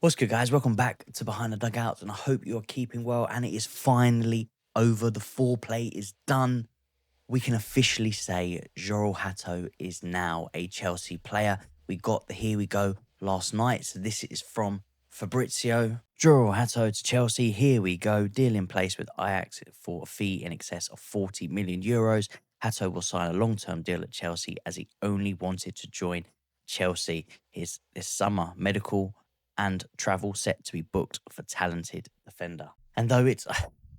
What's good, guys? Welcome back to Behind the Dugouts, and I hope you're keeping well. And it is finally over. The foreplay is done. We can officially say Jorrel Hato is now a Chelsea player. We got the here we go last night. So this is from Fabrizio. Jorrel Hato to Chelsea. Here we go. Deal in place with Ajax for a fee in excess of 40 million euros. Hato will sign a long-term deal at Chelsea as he only wanted to join Chelsea this summer. Medical and travel set to be booked for talented defender. And though it's,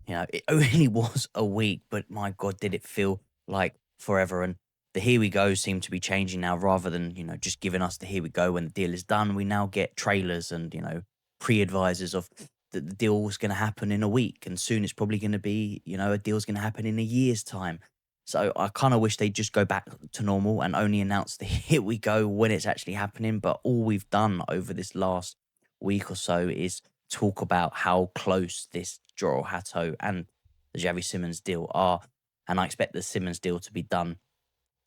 it only was a week, but my God, did it feel like forever. And the here we go seem to be changing now rather than, just giving us the here we go when the deal is done. We now get trailers and, pre-advisors of that the deal was going to happen in a week. And soon it's probably going to be, a deal's going to happen in a year's time. So I kind of wish they'd just go back to normal and only announce the here we go when it's actually happening. But all we've done over this last week or so is talk about how close this Jorrel Hato and the Xavi Simons deal are. And I expect the Simons deal to be done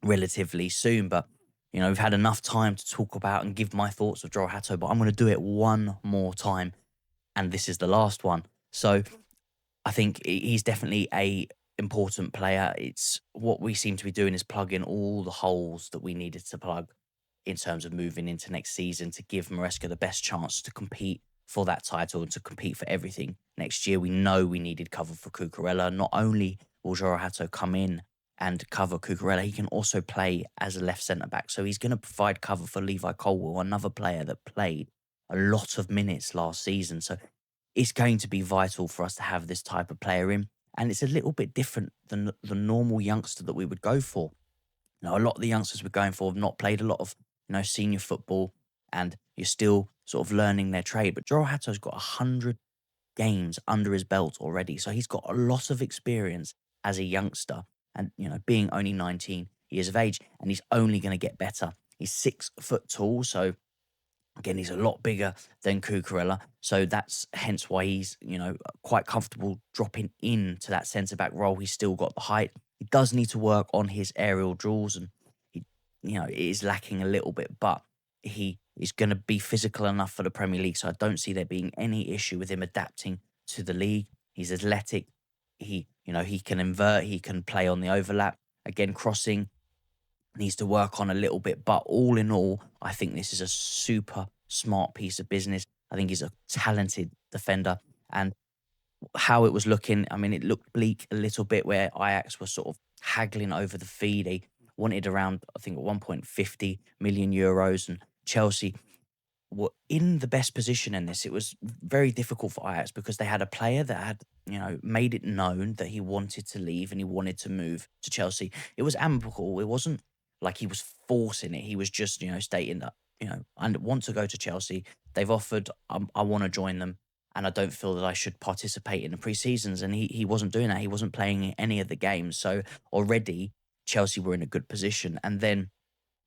relatively soon. But, we've had enough time to talk about and give my thoughts of Jorrel Hato, but I'm going to do it one more time. And this is the last one. So I think he's definitely a important player. It's what we seem to be doing is plugging all the holes that we needed to plug in terms of moving into next season to give Maresca the best chance to compete for that title and to compete for everything next year. We know we needed cover for Cucurella. Not only will Jorrel Hato come in and cover Cucurella, he can also play as a left centre-back. So he's going to provide cover for Levi Colwill, another player that played a lot of minutes last season. So it's going to be vital for us to have this type of player in. And it's a little bit different than the normal youngster that we would go for. A lot of the youngsters we're going for have not played a lot of, senior football, and you're still sort of learning their trade. But Jorrel Hato's got 100 games under his belt already. So he's got a lot of experience as a youngster and, being only 19 years of age, and he's only going to get better. He's 6 foot tall. So again, he's a lot bigger than Cucurella. So that's hence why he's, quite comfortable dropping into that centre-back role. He's still got the height. He does need to work on his aerial duels, and he, it is lacking a little bit, but he is going to be physical enough for the Premier League. So I don't see there being any issue with him adapting to the league. He's athletic. He can invert. He can play on the overlap. Again, crossing needs to work on a little bit, but all in all, I think this is a super smart piece of business. I think he's a talented defender, and how it was looking, I mean, it looked bleak a little bit where Ajax was sort of haggling over the fee. They wanted around, I think, at one point, 50 million euros, and Chelsea were in the best position in this. It was very difficult for Ajax because they had a player that had, made it known that he wanted to leave and he wanted to move to Chelsea. It was amicable. It wasn't like he was forcing it. He was just, stating that, I want to go to Chelsea. They've offered, I want to join them, and I don't feel that I should participate in the pre-seasons. And he wasn't doing that. He wasn't playing in any of the games. So already Chelsea were in a good position. And then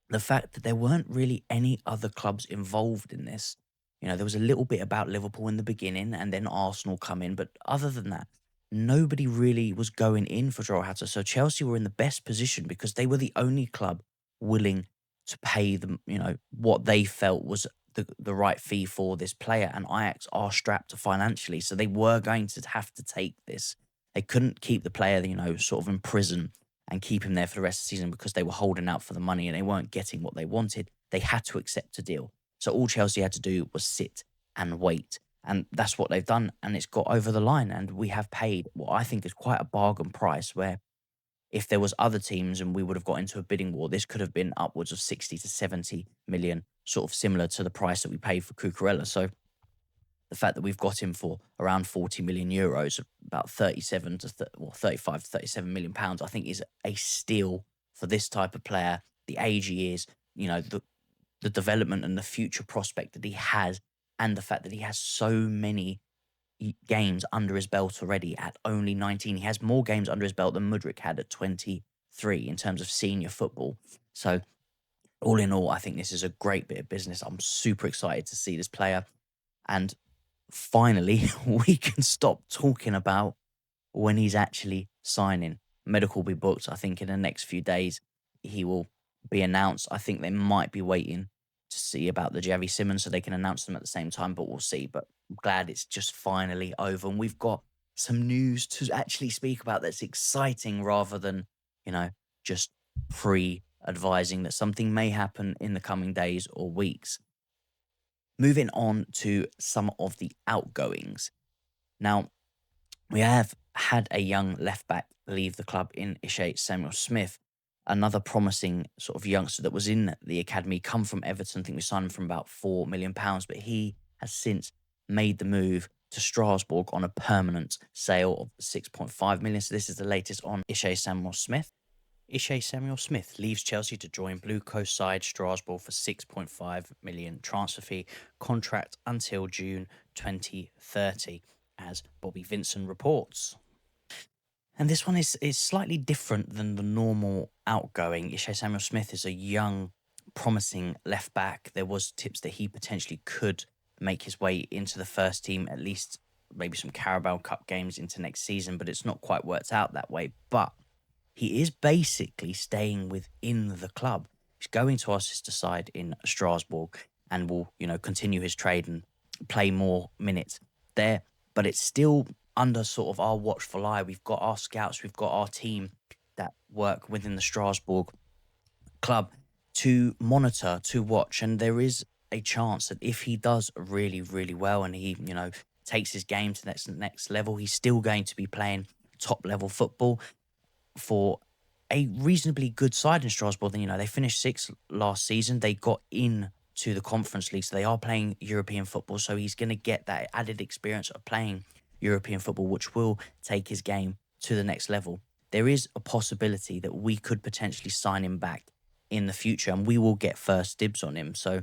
the fact that there weren't really any other clubs involved in this. There was a little bit about Liverpool in the beginning and then Arsenal come in. But other than that, nobody really was going in for Jorrel Hato. So Chelsea were in the best position because they were the only club willing to pay them, what they felt was the right fee for this player. And Ajax are strapped financially. So they were going to have to take this. They couldn't keep the player, sort of in prison and keep him there for the rest of the season because they were holding out for the money and they weren't getting what they wanted. They had to accept a deal. So all Chelsea had to do was sit and wait. And that's what they've done. And it's got over the line. And we have paid what I think is quite a bargain price, where if there was other teams and we would have got into a bidding war, this could have been upwards of 60 to 70 million, sort of similar to the price that we paid for Cucurella. So the fact that we've got him for around 40 million euros, about 35 to 37 million pounds, I think is a steal for this type of player. The age he is, the development and the future prospect that he has, and the fact that he has so many games under his belt already at only 19. He has more games under his belt than Mudryk had at 23 in terms of senior football. So all in all, I think this is a great bit of business. I'm super excited to see this player. And finally, we can stop talking about when he's actually signing. Medical will be booked, I think, in the next few days. He will be announced. I think they might be waiting to see about the Javi Simmons so they can announce them at the same time, but we'll see. But I'm glad it's just finally over. And we've got some news to actually speak about that's exciting rather than, you know, just pre advising that something may happen in the coming days or weeks. Moving on to some of the outgoings. Now, we have had a young left back leave the club in Ishe Samuel-Smith, another promising sort of youngster that was in the academy, come from Everton. I think we signed him from about £4 million, but he has since made the move to Strasbourg on a permanent sale of 6.5 million. So this is the latest on Ishe Samuel-Smith. Ishe Samuel-Smith leaves Chelsea to join Blue Coast side Strasbourg for 6.5 million transfer fee, contract until June 2030, as Bobby Vincent reports. And this one is slightly different than the normal outgoing. Ishe Samuel-Smith is a young, promising left back. There was tips that he potentially could make his way into the first team, at least maybe some Carabao Cup games into next season, but it's not quite worked out that way. But he is basically staying within the club. He's going to our sister side in Strasbourg and will, continue his trade and play more minutes there. But it's still under sort of our watchful eye. We've got our scouts, we've got our team that work within the Strasbourg club to monitor, to watch. And there is a chance that if he does really, really well and he, takes his game to the next level, he's still going to be playing top level football for a reasonably good side in Strasbourg. They finished sixth last season. They got in to the Conference League, so they are playing European football. So he's going to get that added experience of playing European football, which will take his game to the next level. There is a possibility that we could potentially sign him back in the future, and we will get first dibs on him. So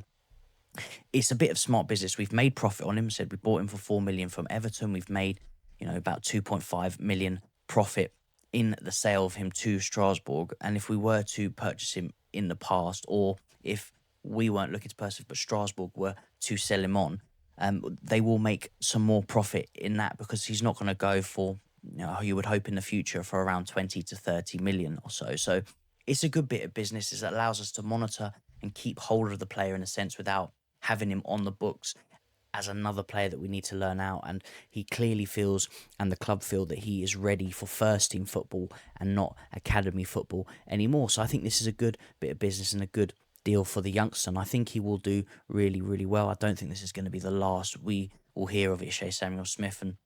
it's a bit of smart business. We've made profit on him. Said we bought him for 4 million from Everton. We've made, about 2.5 million profit in the sale of him to Strasbourg. And if we were to purchase him in the past, or if we weren't looking to purchase, but Strasbourg were to sell him on, they will make some more profit in that, because he's not going to go for, you would hope in the future, for around 20 to 30 million or so. So it's a good bit of business, as it allows us to monitor and keep hold of the player in a sense without having him on the books as another player that we need to learn out. And he clearly feels, and the club feel, that he is ready for first team football and not academy football anymore. So I think this is a good bit of business and a good deal for the youngster, and I think he will do really, really well. I don't think this is going to be the last we will hear of Ishe Samuel-Smith, and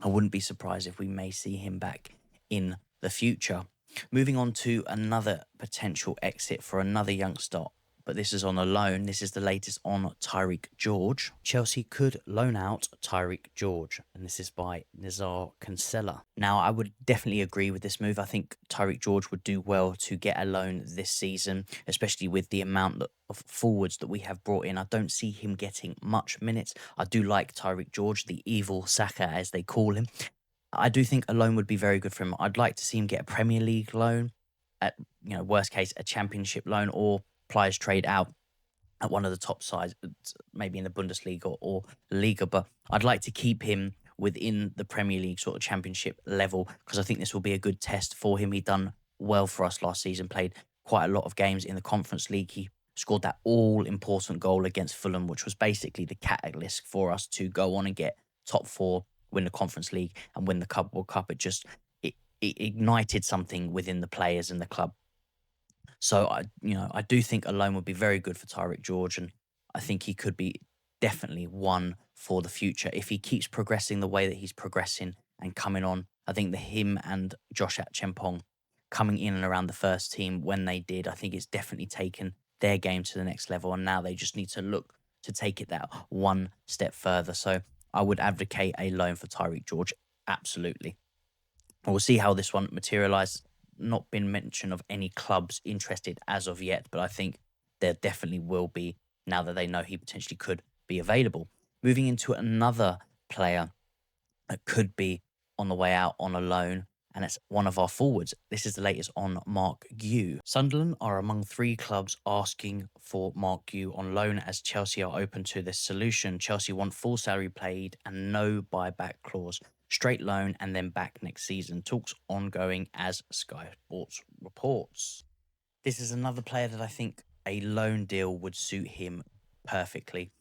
I wouldn't be surprised if we may see him back in the future. Moving on to another potential exit for another youngster, but this is on a loan. This is the latest on Tyrique George. Chelsea could loan out Tyrique George, and this is by Nizar Kinsella. Now, I would definitely agree with this move. I think Tyrique George would do well to get a loan this season, especially with the amount of forwards that we have brought in. I don't see him getting much minutes. I do like Tyrique George, the evil Saka, as they call him. I do think a loan would be very good for him. I'd like to see him get a Premier League loan, at worst case a Championship loan, or players trade out at one of the top sides, maybe in the Bundesliga or Liga. But I'd like to keep him within the Premier League sort of Championship level, because I think this will be a good test for him. He done well for us last season, played quite a lot of games in the Conference League. He scored that all-important goal against Fulham, which was basically the catalyst for us to go on and get top four, win the Conference League and win the World Cup. It ignited something within the players and the club. So I do think a loan would be very good for Tyrique George, and I think he could be definitely one for the future if he keeps progressing the way that he's progressing and coming on. I think him and Josh Atchempong coming in and around the first team when they did, I think it's definitely taken their game to the next level, and now they just need to look to take it that one step further. So I would advocate a loan for Tyrique George, absolutely. We'll see how this one materialises. Not been mention of any clubs interested as of yet, but I think there definitely will be now that they know he potentially could be available. Moving into another player that could be on the way out on a loan, and it's one of our forwards. This is the latest on Marc Guiu. Sunderland are among 3 clubs asking for Marc Guiu on loan, as Chelsea are open to this solution. Chelsea want full salary paid and no buyback clause. Straight loan and then back next season. Talks ongoing, as Sky Sports reports. This is another player that I think a loan deal would suit him perfectly.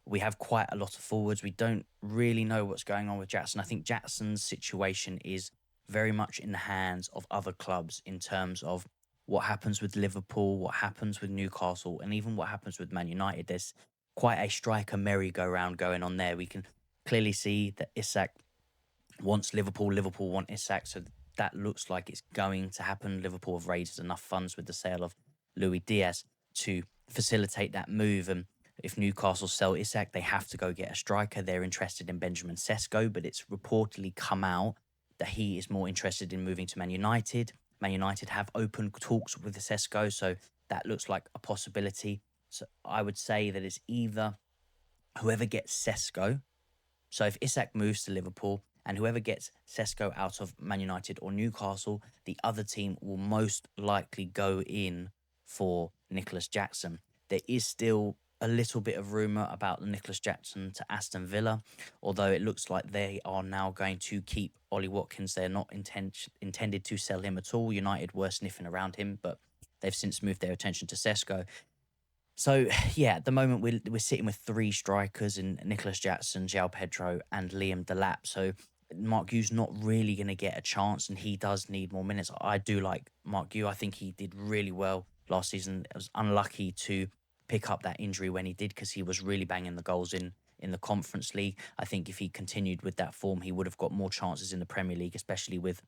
We have quite a lot of forwards. We don't really know what's going on with Jackson. I think Jackson's situation is very much in the hands of other clubs in terms of what happens with Liverpool, what happens with Newcastle, and even what happens with Man United. There's quite a striker merry-go-round going on there. We can clearly see that Isak wants Liverpool. Liverpool want Isak, so that looks like it's going to happen. Liverpool have raised enough funds with the sale of Louis Diaz to facilitate that move. And if Newcastle sell Isak, they have to go get a striker. They're interested in Benjamin Sesko, but it's reportedly come out that he is more interested in moving to Man United. Man United have open talks with Sesko, so that looks like a possibility. So I would say that it's either whoever gets Sesko, so if Isak moves to Liverpool and whoever gets Sesko out of Man United or Newcastle, the other team will most likely go in for Nicholas Jackson. There is still a little bit of rumour about Nicholas Jackson to Aston Villa, although it looks like they are now going to keep Ollie Watkins. They're not intended to sell him at all. United were sniffing around him, but they've since moved their attention to Sesko. So yeah, at the moment we're sitting with three strikers in Nicholas Jackson, João Pedro, and Liam Delap. So Marc Guiu's not really going to get a chance, and he does need more minutes. I do like Marc Guiu. I think he did really well last season. I was unlucky to pick up that injury when he did because he was really banging the goals in the Conference League. I think if he continued with that form, he would have got more chances in the Premier League, especially with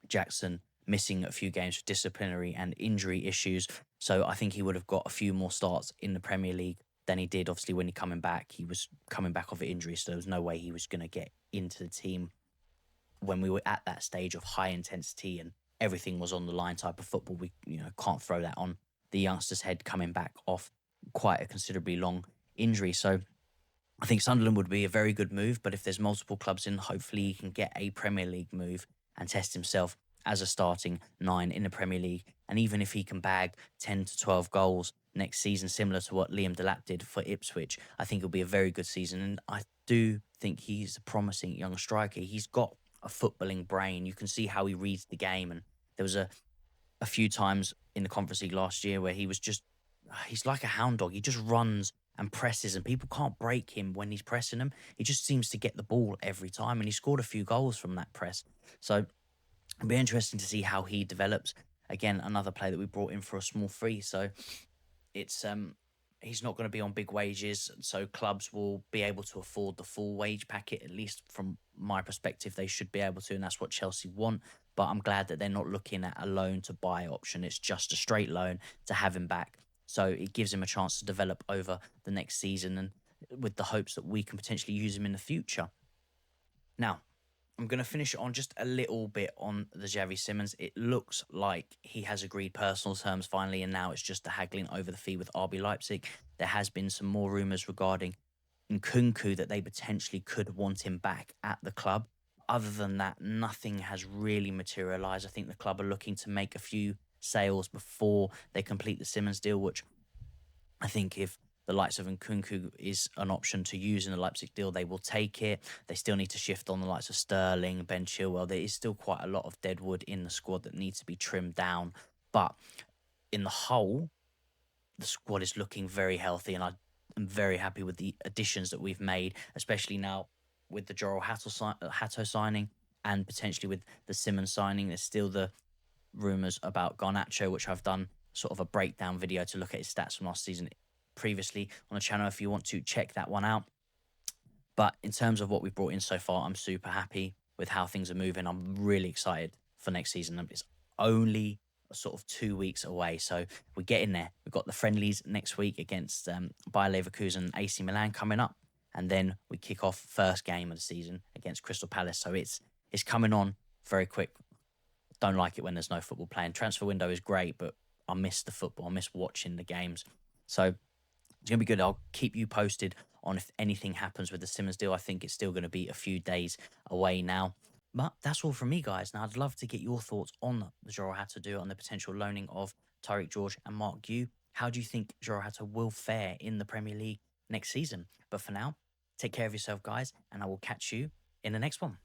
Jackson missing a few games for disciplinary and injury issues. So I think he would have got a few more starts in the Premier League than he did. Obviously, when he coming back, he was coming back off an injury, so there was no way he was going to get into the team when we were at that stage of high intensity and everything was on the line type of football. We can't throw that on the youngster's head coming back off quite a considerably long injury. So I think Sunderland would be a very good move, but if there's multiple clubs in, hopefully he can get a Premier League move and test himself as a starting nine in the Premier League. And even if he can bag 10 to 12 goals next season, similar to what Liam Delap did for Ipswich, I think it'll be a very good season. And I do think he's a promising young striker. He's got a footballing brain. You can see how he reads the game. And there was a few times in the Conference League last year where he's like a hound dog. He just runs and presses, and people can't break him when he's pressing them. He just seems to get the ball every time, and he scored a few goals from that press. So it'll be interesting to see how he develops. Again, another player that we brought in for a small fee. So it's he's not going to be on big wages, so clubs will be able to afford the full wage packet. At least from my perspective, they should be able to, and that's what Chelsea want. But I'm glad that they're not looking at a loan to buy option. It's just a straight loan to have him back. So it gives him a chance to develop over the next season, and with the hopes that we can potentially use him in the future. Now, I'm going to finish on just a little bit on the Xavi Simons. It looks like he has agreed personal terms finally, and now it's just the haggling over the fee with RB Leipzig. There has been some more rumours regarding Nkunku that they potentially could want him back at the club. Other than that, nothing has really materialised. I think the club are looking to make a few sales before they complete the Simons deal, which I think if the likes of Nkunku is an option to use in the Leipzig deal, they will take it. They still need to shift on the likes of Sterling, Ben Chilwell. There is still quite a lot of dead wood in the squad that needs to be trimmed down. But in the whole, the squad is looking very healthy, and I am very happy with the additions that we've made, especially now with the Jorrel Hato signing and potentially with the Simons signing. There's still the rumours about Garnacho, which I've done sort of a breakdown video to look at his stats from last season previously on the channel if you want to check that one out. But in terms of what we've brought in so far, I'm super happy with how things are moving. I'm really excited for next season. It's only sort of 2 weeks away, so we're getting there. We've got the friendlies next week against Bayer Leverkusen and AC Milan coming up, and then we kick off first game of the season against Crystal Palace. So it's coming on very quick. Don't like it when there's no football playing. Transfer window is great, but I miss the football. I miss watching the games. So it's going to be good. I'll keep you posted on if anything happens with the Simons deal. I think it's still going to be a few days away now. But that's all from me, guys. Now, I'd love to get your thoughts on the Jorrel Hato deal and the potential loaning of Tyrique George and Marc Guiu. How do you think Jorrel Hato will fare in the Premier League next season? But for now, take care of yourself, guys, and I will catch you in the next one.